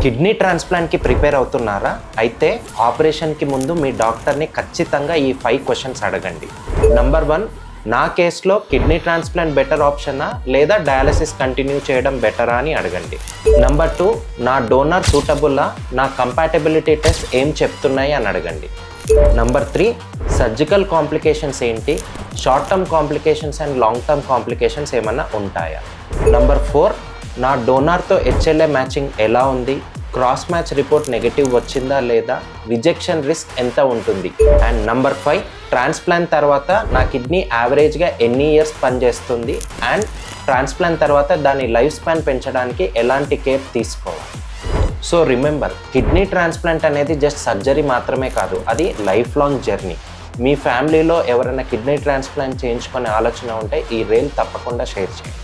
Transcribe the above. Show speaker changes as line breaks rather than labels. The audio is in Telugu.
కిడ్నీ ట్రాన్స్ప్లాంట్కి ప్రిపేర్ అవుతున్నారా? అయితే ఆపరేషన్కి ముందు మీ డాక్టర్ని ఖచ్చితంగా ఈ 5 క్వశ్చన్స్ అడగండి. నంబర్ 1, నా కేసులో కిడ్నీ ట్రాన్స్ప్లాంట్ బెటర్ ఆప్షనా లేదా డయాలసిస్ కంటిన్యూ చేయడం బెటరా అని అడగండి. నంబర్ 2, నా డోనర్ సూటబుల్లా, నా కంపాటబిలిటీ టెస్ట్ ఏం చెప్తున్నాయి అని అడగండి. నంబర్ 3, సర్జికల్ కాంప్లికేషన్స్ ఏంటి, short term complications and long term complications ఏమన్నా ఉంటాయా. నంబర్ 4, నా డోనార్తో హెచ్ఎల్ఏ మ్యాచింగ్ ఎలా ఉంది, క్రాస్ మ్యాచ్ రిపోర్ట్ నెగటివ్ వచ్చిందా లేదా, రిజెక్షన్ రిస్క్ ఎంత ఉంటుంది. అండ్ నంబర్ 5, ట్రాన్స్ప్లాంట్ తర్వాత నా కిడ్నీ యావరేజ్గా ఎన్ని ఇయర్స్ పనిచేస్తుంది అండ్ ట్రాన్స్ప్లాంట్ తర్వాత దాని లైఫ్ స్పాన్ పెంచడానికి ఎలాంటి కేర్ తీసుకోవాలి. సో రిమెంబర్, కిడ్నీ ట్రాన్స్ప్లాంట్ అనేది జస్ట్ సర్జరీ మాత్రమే కాదు, అది లైఫ్ లాంగ్ జర్నీ. మీ ఫ్యామిలీలో ఎవరైనా కిడ్నీ ట్రాన్స్ప్లాంట్ చేయించుకునే ఆలోచన ఉంటే ఈ రీల్ తప్పకుండా షేర్ చేయండి.